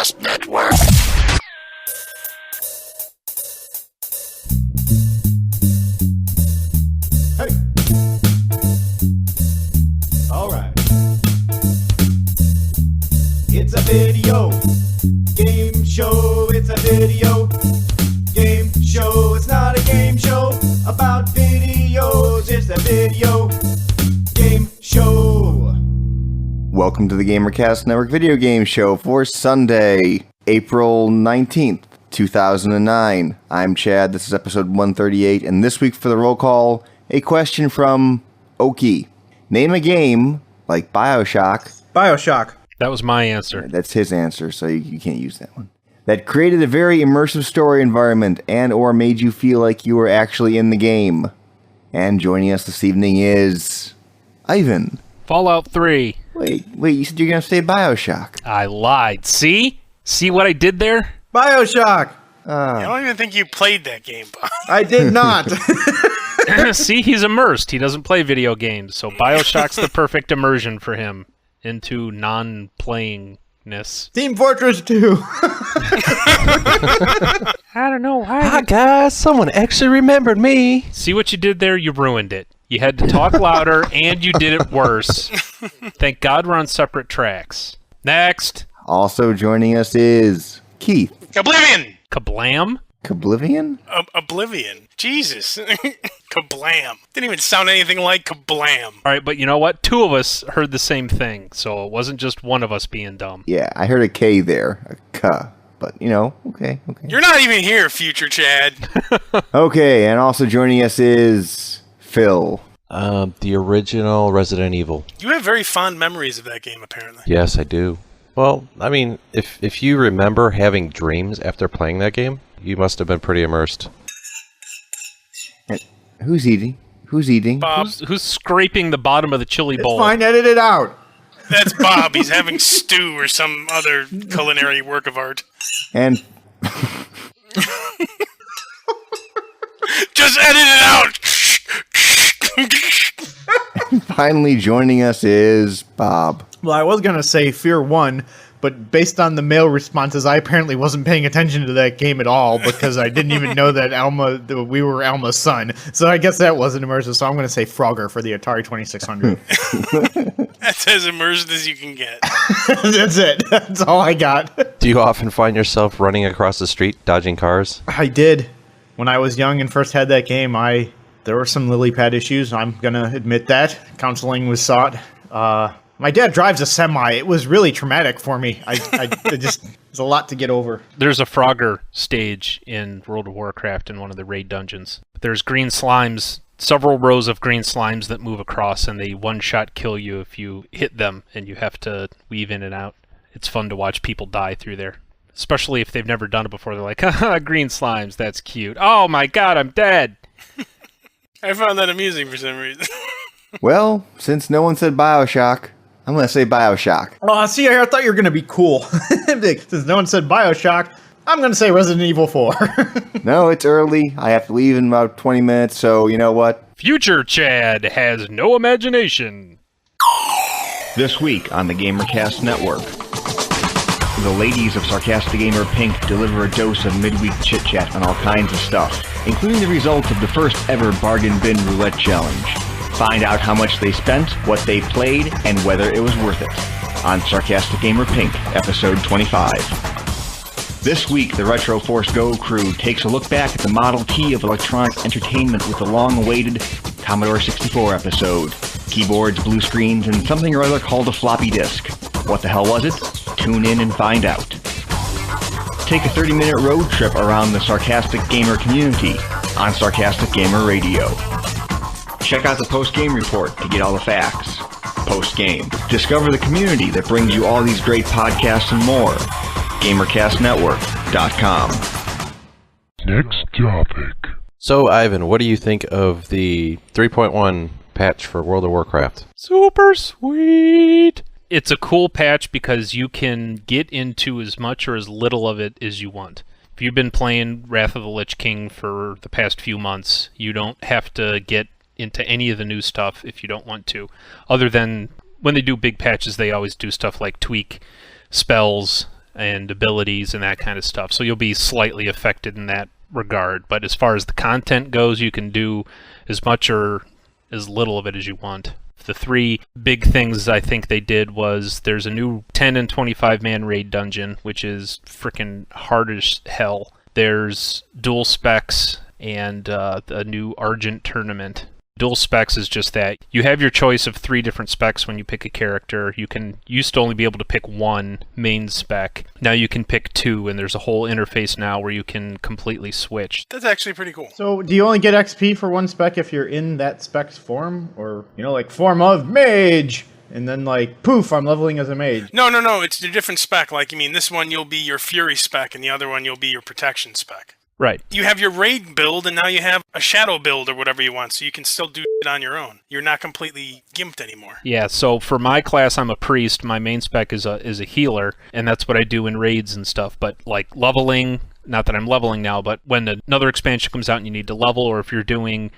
Gamecast Network. Hey. All right. It's a video game show. It's a video game show. It's not a game show about videos. It's a video game show. Welcome to the Gamercast Network video game show for Sunday, April 19th, 2009. I'm Chad, this is episode 138, and this week for the roll call, a question from Oki. Name a game like BioShock. BioShock. That was my answer. That's his answer, so you can't use that one. That created a very immersive story environment and or made you feel like you were actually in the game. And joining us this evening is Ivan. Fallout 3. Wait, you said you're going to say BioShock. I lied. See? See what I did there? BioShock. I don't even think you played that game, Bob. I did not. See, he's immersed. He doesn't play video games, so BioShock's the perfect immersion for him into non-playingness. Team Fortress 2. I don't know why. Hi guys, someone actually remembered me. See what you did there? You ruined it. You had to talk louder, and you did it worse. Thank God we're on separate tracks. Next. Also joining us is Keith. Oblivion! Kablam? Kablivian? Oblivion. Jesus. Kablam. Didn't even sound anything like Kablam. All right, but you know what? Two of us heard the same thing, so it wasn't just one of us being dumb. Yeah, I heard a K there. A K. But, okay. You're not even here, future Chad. Okay, and also joining us is Phil. The original Resident Evil. You have very fond memories of that game, apparently. Yes, I do. Well, I mean, if you remember having dreams after playing that game, you must have been pretty immersed. And who's eating? Bob. Who's scraping the bottom of the chili bowl? It's fine, edit it out. That's Bob. He's having stew or some other culinary work of art. And Just edit it out! finally joining us is Bob. Well, I was going to say Fear 1, but based on the mail responses, I apparently wasn't paying attention to that game at all because I didn't even know that we were Alma's son. So I guess that wasn't immersive, so I'm going to say Frogger for the Atari 2600. That's as immersed as you can get. That's it. That's all I got. Do you often find yourself running across the street, dodging cars? I did. When I was young and first had that game, there were some lily pad issues. I'm going to admit that. Counseling was sought. My dad drives a semi. It was really traumatic for me. It's a lot to get over. There's a Frogger stage in World of Warcraft in one of the raid dungeons. There's green slimes, several rows of green slimes that move across, and they one-shot kill you if you hit them, and you have to weave in and out. It's fun to watch people die through there, especially if they've never done it before. They're like, haha, green slimes, that's cute. Oh my god, I'm dead! I found that amusing for some reason. Well, since no one said BioShock, I'm going to say BioShock. Oh, see, I thought you were going to be cool. Since no one said BioShock, I'm going to say Resident Evil 4. No, it's early. I have to leave in about 20 minutes, so you know what? Future Chad has no imagination. This week on the Gamercast Network, the ladies of Sarcastic Gamer Pink deliver a dose of midweek chit-chat on all kinds of stuff, including the results of the first ever Bargain Bin Roulette Challenge. Find out how much they spent, what they played, and whether it was worth it. On Sarcastic Gamer Pink, episode 25. This week, the Retro Force Go crew takes a look back at the Model T of electronic entertainment with the long-awaited Commodore 64 episode. Keyboards, blue screens, and something or other called a floppy disk. What the hell was it? Tune in and find out. Take a 30-minute road trip around the Sarcastic Gamer community on Sarcastic Gamer Radio. Check out the post-game report to get all the facts. Post-game. Discover the community that brings you all these great podcasts and more. GamerCastNetwork.com. Next topic. So, Ivan, what do you think of the 3.1 patch for World of Warcraft? Super sweet! It's a cool patch because you can get into as much or as little of it as you want. If you've been playing Wrath of the Lich King for the past few months, you don't have to get into any of the new stuff if you don't want to. Other than when they do big patches, they always do stuff like tweak spells and abilities and that kind of stuff. So you'll be slightly affected in that regard. But as far as the content goes, you can do as much or as little of it as you want. The three big things I think they did was there's a new 10 and 25 man raid dungeon, which is freaking hard as hell. There's dual specs and a new Argent tournament. Dual specs is just that you have your choice of 3 different specs when you pick a character. You used to only be able to pick 1 main spec. Now you can pick 2, and there's a whole interface now where you can completely switch. That's actually pretty cool. So, do you only get XP for one spec if you're in that spec's form? Or, like form of mage? And then, poof, I'm leveling as a mage. No. It's a different spec. This one you'll be your Fury spec, and the other one you'll be your Protection spec. Right. You have your raid build, and now you have a shadow build or whatever you want, so you can still do it on your own. You're not completely gimped anymore. Yeah, so for my class, I'm a priest. My main spec is a healer, and that's what I do in raids and stuff. But leveling, not that I'm leveling now, but when another expansion comes out and you need to level, or if you're doing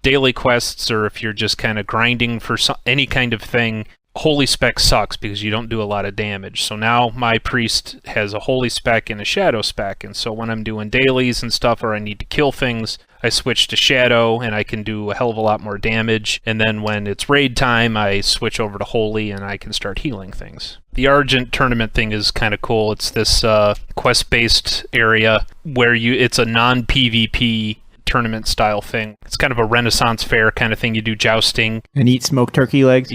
daily quests, or if you're just kind of grinding for any kind of thing, holy spec sucks because you don't do a lot of damage. So now my priest has a holy spec and a shadow spec, and so when I'm doing dailies and stuff or I need to kill things, I switch to shadow and I can do a hell of a lot more damage. And then when it's raid time, I switch over to holy and I can start healing things. The Argent tournament thing is kind of cool. It's this quest-based area where it's a non-PvP tournament style thing. It's kind of a Renaissance fair kind of thing. You do jousting and eat smoked turkey legs.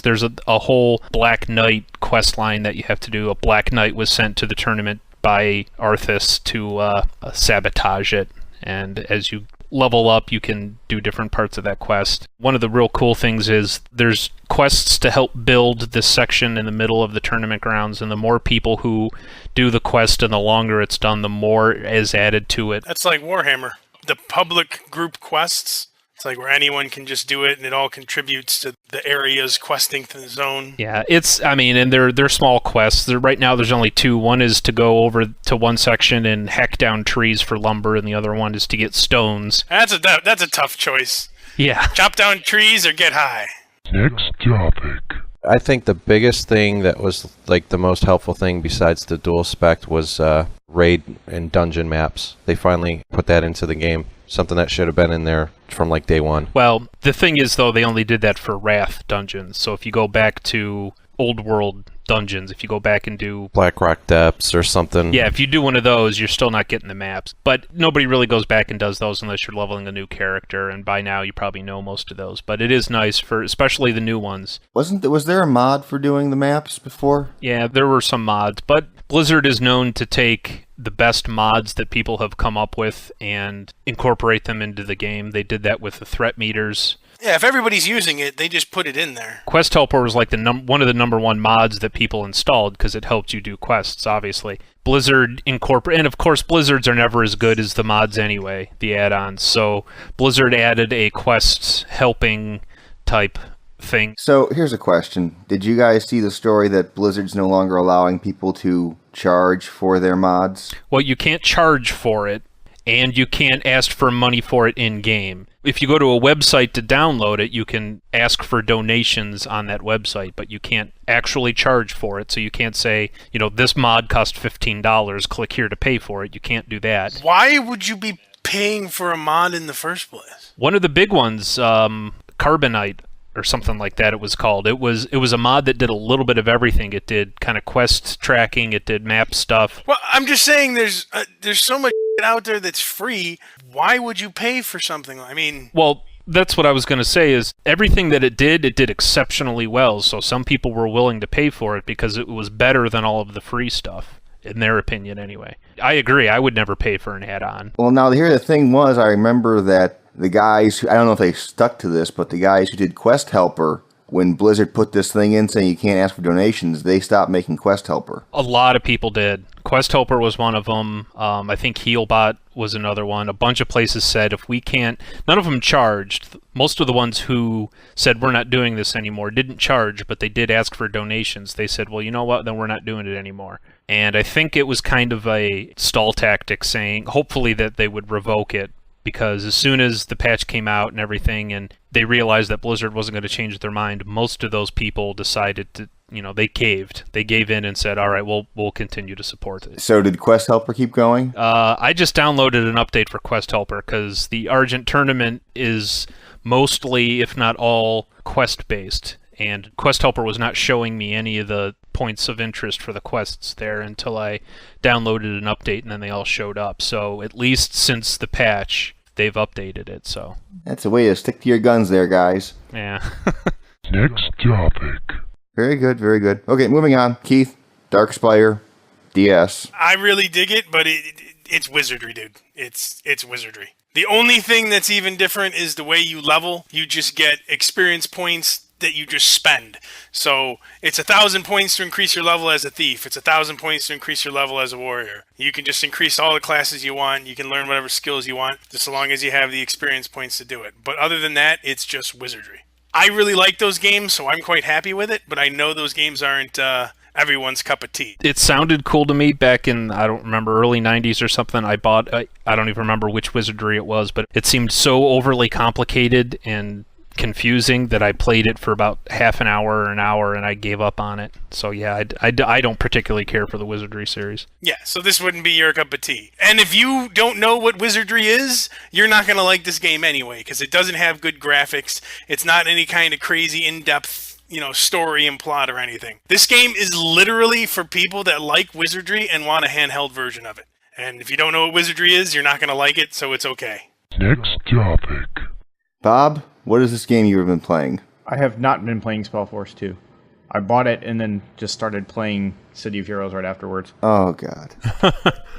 There's a whole Black Knight quest line that you have to do. A Black Knight was sent to the tournament by Arthas to sabotage it, and as you level up you can do different parts of that quest. One of the real cool things is there's quests to help build this section in the middle of the tournament grounds, and the more people who do the quest and the longer it's done, the more is added to it. That's like Warhammer. The public group quests, it's where anyone can just do it and it all contributes to the area's questing to the zone. Yeah, and they're small quests. Right now there's only 2. One is to go over to one section and hack down trees for lumber, and the other one is to get stones. That's a tough choice. Yeah. Chop down trees or get high. Next topic. I think the biggest thing that was the most helpful thing besides the dual spec was raid and dungeon maps. They finally put that into the game. Something that should have been in there from day one. Well, the thing is though, they only did that for Wrath dungeons. So if you go back to Old World dungeons, if you go back and do Blackrock Depths or something. Yeah, if you do one of those, you're still not getting the maps. But nobody really goes back and does those unless you're leveling a new character, and by now you probably know most of those. But it is nice for especially the new ones. Was there a mod for doing the maps before? Yeah, there were some mods, but Blizzard is known to take the best mods that people have come up with and incorporate them into the game. They did that with the threat meters. Yeah, if everybody's using it, they just put it in there. Quest Helper was one of the number 1 mods that people installed because it helped you do quests, obviously. Blizzard and of course Blizzards are never as good as the mods anyway, the add-ons. So Blizzard added a quest helping type thing. So here's a question. Did you guys see the story that Blizzard's no longer allowing people to charge for their mods? Well, you can't charge for it, and you can't ask for money for it in-game. If you go to a website to download it, you can ask for donations on that website, but you can't actually charge for it. So you can't say, this mod cost $15, click here to pay for it. You can't do that. Why would you be paying for a mod in the first place? One of the big ones, Carbonite, or something like that it was called. It was a mod that did a little bit of everything. It did kind of quest tracking, it did map stuff. Well, I'm just saying there's so much out there that's free. Why would you pay for something? Well, that's what I was going to say is everything that it did exceptionally well. So some people were willing to pay for it because it was better than all of the free stuff, in their opinion anyway. I agree. I would never pay for an add-on. Well, now here the thing was, I remember that the guys, I don't know if they stuck to this, but the guys who did Quest Helper, when Blizzard put this thing in saying you can't ask for donations, they stopped making Quest Helper. A lot of people did. Quest Helper was one of them. I think Healbot was another one. A bunch of places said if we can't... None of them charged. Most of the ones who said we're not doing this anymore didn't charge, but they did ask for donations. They said, well, you know what, then we're not doing it anymore. And I think it was kind of a stall tactic saying, hopefully that they would revoke it. Because as soon as the patch came out and everything, and they realized that Blizzard wasn't going to change their mind, most of those people decided to they caved. They gave in and said, all right, we'll continue to support it. So did Quest Helper keep going? I just downloaded an update for Quest Helper because the Argent tournament is mostly, if not all, quest-based. And Quest Helper was not showing me any of the points of interest for the quests there until I downloaded an update, and then they all showed up. So at least since the patch, they've updated it. So That's a way to stick to your guns there, guys. yeah. Next topic. Very good, very good. Okay, moving on. Keith, Dark Spire, DS. I really dig it, but it's wizardry, dude. It's wizardry. The only thing that's even different is the way you level. You just get experience points that you just spend. So it's 1,000 points to increase your level as a thief. It's 1,000 points to increase your level as a warrior. You can just increase all the classes you want. You can learn whatever skills you want, just so long as you have the experience points to do it. But other than that, it's just wizardry. I really like those games, so I'm quite happy with it, but I know those games aren't everyone's cup of tea. It sounded cool to me back in, I don't remember, early 90s or something. I don't even remember which wizardry it was, but it seemed so overly complicated and confusing that I played it for about half an hour or an hour and I gave up on it. So yeah, I don't particularly care for the wizardry series. Yeah, so this wouldn't be your cup of tea. And if you don't know what wizardry is, you're not going to like this game anyway, because it doesn't have good graphics. It's not any kind of crazy in-depth, story and plot or anything. This game is literally for people that like wizardry and want a handheld version of it. And if you don't know what wizardry is, you're not going to like it, so it's okay. Next topic. Bob, what is this game you've been playing? I have not been playing Spellforce 2. I bought it and then just started playing City of Heroes right afterwards. Oh, God.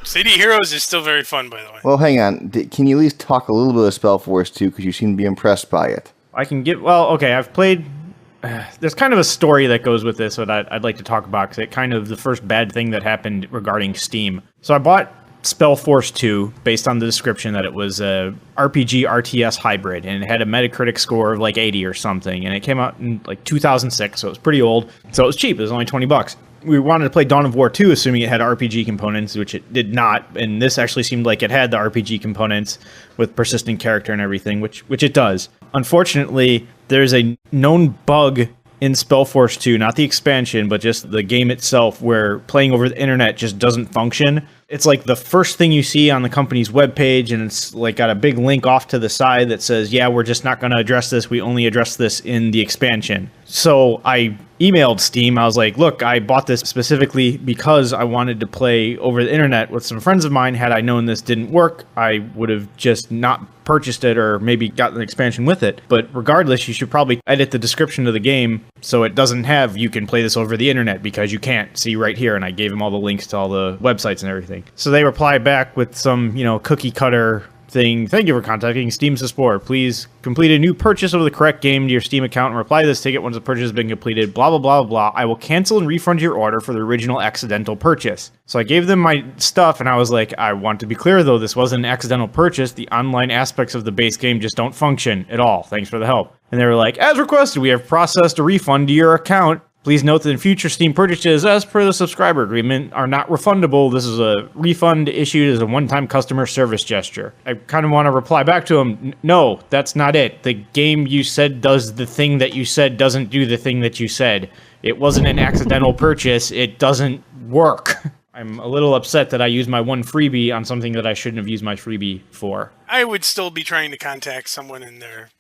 City of Heroes is still very fun, by the way. Well, hang on. Can you at least talk a little bit of Spellforce 2, because you seem to be impressed by it? I can get... Well, okay, I've played... There's kind of a story that goes with this that I'd like to talk about, because it kind of the first bad thing that happened regarding Steam. So I bought Spellforce 2 based on the description that it was a RPG RTS hybrid, and it had a Metacritic score of like 80 or something, and it came out in like 2006, so it was pretty old. So it was cheap. It was only $20. We wanted to play Dawn of War 2, assuming it had RPG components, which it did not, and this actually seemed like it had the RPG components with persistent character and everything, which it does. Unfortunately, there's a known bug in Spellforce 2, not the expansion, but just the game itself, where playing over the internet just doesn't function. It's like the first thing you see on the company's webpage, and it's like got a big link off to the side that says, yeah, we're just not going to address this. We only address this in the expansion. So I emailed Steam. I was like, look, I bought this specifically because I wanted to play over the internet with some friends of mine. Had I known this didn't work, I would have just not purchased it or maybe gotten an expansion with it. But regardless, you should probably edit the description of the game so it doesn't have, you can play this over the internet, because you can't. See right here. And I gave them all the links to all the websites and everything. So they replied back with some, cookie cutter thing. Thank you for contacting Steam support. Please complete a new purchase of the correct game to your Steam account and reply to this ticket once the purchase has been completed. Blah, blah, blah, blah. I will cancel and refund your order for the original accidental purchase. So I gave them my stuff, and I was like, I want to be clear, though, this wasn't an accidental purchase. The online aspects of the base game just don't function at all. Thanks for the help. And they were like, as requested, we have processed a refund to your account. Please note that in future Steam purchases, as per the subscriber agreement, are not refundable. This is a refund issued as a one-time customer service gesture. I kind of want to reply back to him, no, that's not it. The game you said does the thing that you said doesn't do the thing that you said. It wasn't an accidental purchase. It doesn't work. I'm a little upset that I used my one freebie on something that I shouldn't have used my freebie for. I would still be trying to contact someone in their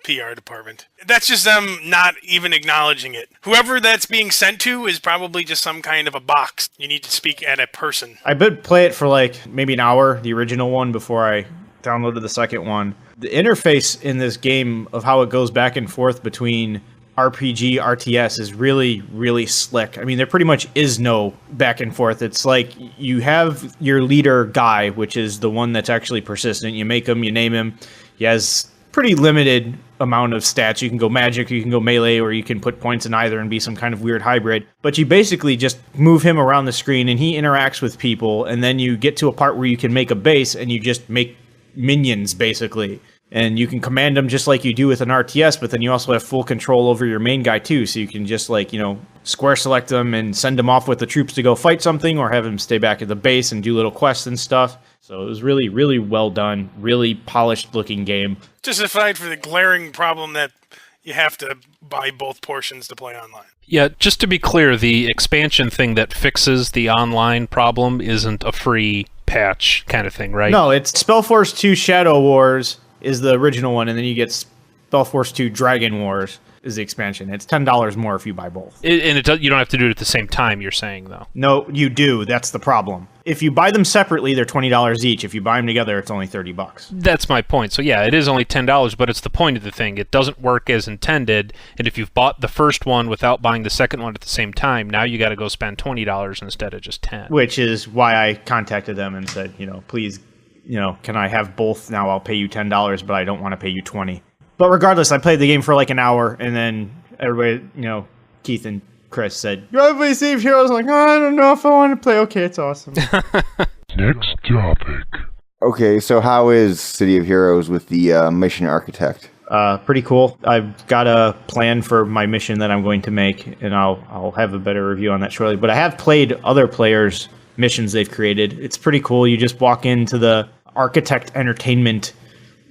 PR department. That's just them not even acknowledging it. Whoever that's being sent to is probably just some kind of a box. You need to speak at a person. I did play it for like maybe an hour, the original one, before I downloaded the second one. The interface in this game of how it goes back and forth between RPG, RTS is really, really slick. I mean, there pretty much is no back and forth. It's like you have your leader guy, which is the one that's actually persistent. You make him, you name him. He has pretty limited amount of stats. You can go magic, you can go melee, or you can put points in either and be some kind of weird hybrid. But you basically just move him around the screen and he interacts with people, and then you get to a part where you can make a base and you just make minions, basically. And you can command them just like you do with an RTS, but then you also have full control over your main guy too, so you can just square select them and send them off with the troops to go fight something, or have them stay back at the base and do little quests and stuff. So it was really, really well done, really polished looking game. Just aside from the glaring problem that you have to buy both portions to play online. Yeah, just to be clear, the expansion thing that fixes the online problem isn't a free patch kind of thing, right? No, it's Spellforce 2 Shadow Wars is the original one, and then you get Spellforce 2 Dragon Wars is the expansion. It's $10 more if you buy both. You don't have to do it at the same time, you're saying, though. No, you do. That's the problem. If you buy them separately, they're $20 each. If you buy them together, it's only $30. That's my point. So yeah, it is only $10, but it's the point of the thing. It doesn't work as intended, and if you've bought the first one without buying the second one at the same time, now you got to go spend $20 instead of just $10. Which is why I contacted them and said, please, can I have both? Now I'll pay you $10, but I don't want to pay you $20. But regardless, I played the game for like an hour, and then everybody, Keith and Chris said, "You want to play City of Heroes?" I'm like, I don't know if I want to play. Okay, it's awesome. Next topic. Okay, so how is City of Heroes with the mission architect? Pretty cool. I've got a plan for my mission that I'm going to make, and I'll have a better review on that shortly. But I have played other players' missions they've created. It's pretty cool. You just walk into the Architect Entertainment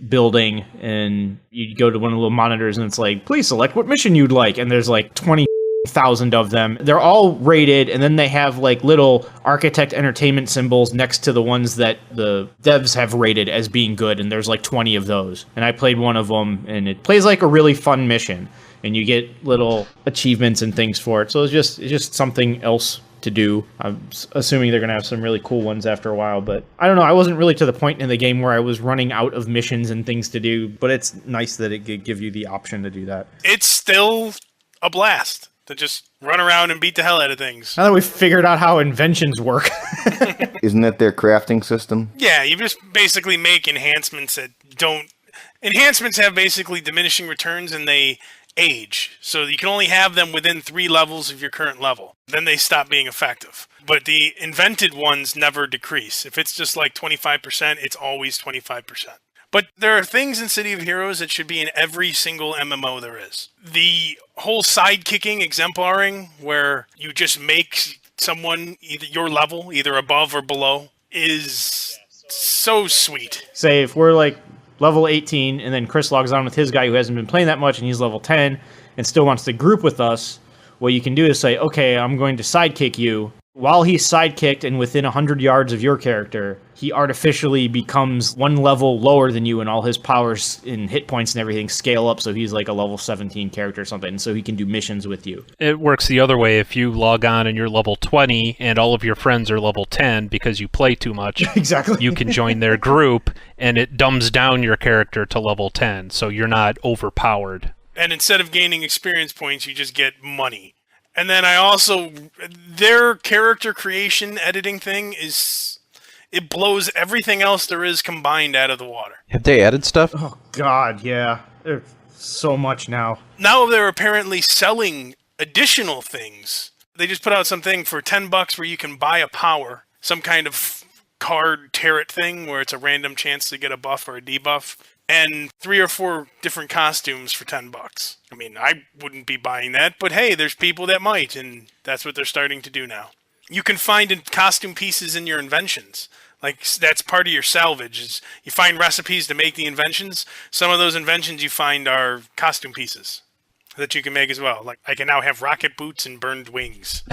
building, and you go to one of the little monitors, and it's like, please select what mission you'd like. And there's like 20,000 of them. They're all rated, and then they have like little Architect Entertainment symbols next to the ones that the devs have rated as being good, and there's like 20 of those. And I played one of them, and it plays like a really fun mission, and you get little achievements and things for it. So it's just something else to do. I'm assuming they're going to have some really cool ones after a while, but I don't know. I wasn't really to the point in the game where I was running out of missions and things to do, but it's nice that it could give you the option to do that. It's still a blast to just run around and beat the hell out of things. Now that we've figured out how inventions work. Isn't that their crafting system? Yeah, you just basically make enhancements that don't... Enhancements have basically diminishing returns, and they age. So you can only have them within 3 levels of your current level. Then they stop being effective. But the invented ones never decrease. If it's just like 25%, it's always 25%. But there are things in City of Heroes that should be in every single MMO there is. The whole sidekicking, exemplaring, where you just make someone either your level, either above or below, is so sweet. Say if we're like level 18, and then Chris logs on with his guy who hasn't been playing that much, and he's level 10, and still wants to group with us, what you can do is say, okay, I'm going to sidekick you. While he's sidekicked and within 100 yards of your character, he artificially becomes one level lower than you, and all his powers and hit points and everything scale up, so he's like a level 17 character or something, so he can do missions with you. It works the other way. If you log on and you're level 20 and all of your friends are level 10 because you play too much, exactly, you can join their group, and it dumbs down your character to level 10, so you're not overpowered. And instead of gaining experience points, you just get money. And then their character creation editing thing it blows everything else there is combined out of the water. Have they added stuff? Oh, God, yeah. There's so much now. Now they're apparently selling additional things. They just put out something for $10 where you can buy a power, some kind of card tarot thing where it's a random chance to get a buff or a debuff, and 3 or 4 different costumes for $10. I mean, I wouldn't be buying that, but hey, there's people that might, and that's what they're starting to do now. You can find costume pieces in your inventions. Like, that's part of your salvage. Is you find recipes to make the inventions. Some of those inventions you find are costume pieces that you can make as well. Like, I can now have rocket boots and burned wings.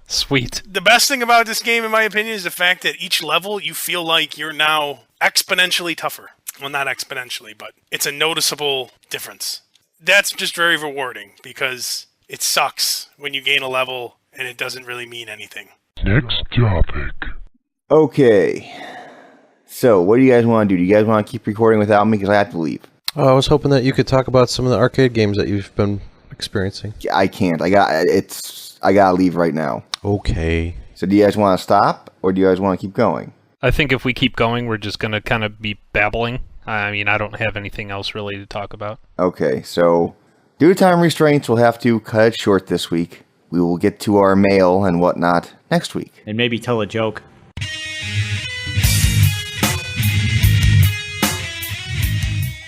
Sweet. The best thing about this game, in my opinion, is the fact that each level you feel like you're now exponentially tougher. Well, not exponentially, but it's a noticeable difference. That's just very rewarding, because it sucks when you gain a level and it doesn't really mean anything. Next topic. Okay. So, what do you guys want to do? Do you guys want to keep recording without me? Because I have to leave. Oh, I was hoping that you could talk about some of the arcade games that you've been experiencing. I can't. I gotta leave right now. Okay. So, do you guys want to stop, or do you guys want to keep going? I think if we keep going, we're just going to kind of be babbling. I mean, I don't have anything else really to talk about. Okay, so due to time restraints, we'll have to cut it short this week. We will get to our mail and whatnot next week. And maybe tell a joke.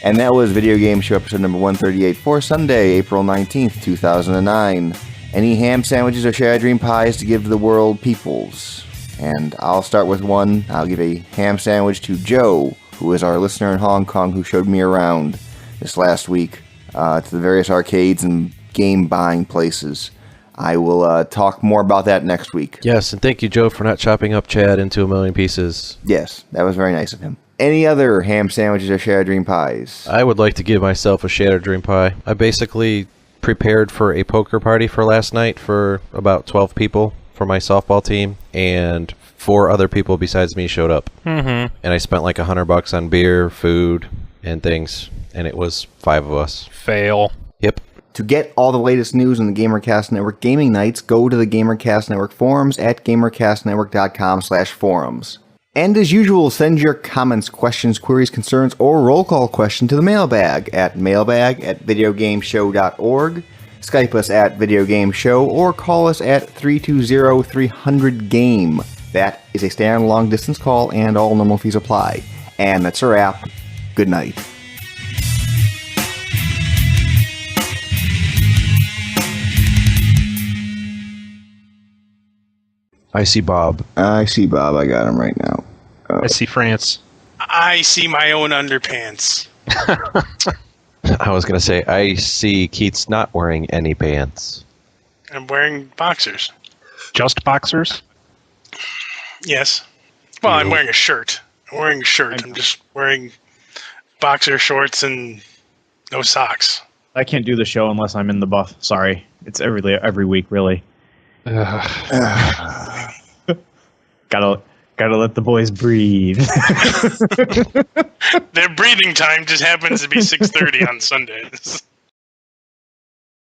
And that was Video Game Show episode number 138 for Sunday, April 19th, 2009. Any ham sandwiches or cherry dream pies to give to the world peoples? And I'll start with one. I'll give a ham sandwich to Joe, who is our listener in Hong Kong who showed me around this last week. to the various arcades and game buying places. I will talk more about that next week. Yes, and thank you, Joe, for not chopping up Chad into a million pieces. Yes, that was very nice of him. Any other ham sandwiches or shattered dream pies? I would like to give myself a shattered dream pie. I basically prepared for a poker party for last night for about 12 people for my softball team, and 4 other people besides me showed up. Mm-hmm. And I spent like $100 on beer, food, and things, and it was 5 of us. Fail. Yep. To get all the latest news on the GamerCast Network gaming nights, go to the GamerCast Network forums at gamercastnetwork.com/forums. And as usual, send your comments, questions, queries, concerns, or roll call question to the mailbag at mailbag@videogameshow.org. Skype us at videogameshow or call us at 320-300-GAME. That is a standard long distance call and all normal fees apply. And that's a wrap. Good night. I see Bob. I see Bob. I got him right now. I see France. I see my own underpants. I was going to say, I see Keith's not wearing any pants. I'm wearing boxers. Just boxers? Yes. Well, I'm wearing a shirt. I'm just wearing boxer shorts and no socks. I can't do the show unless I'm in the buff. Sorry. It's every week, really. Gotta let the boys breathe. Their breathing time just happens to be 6:30 on Sundays.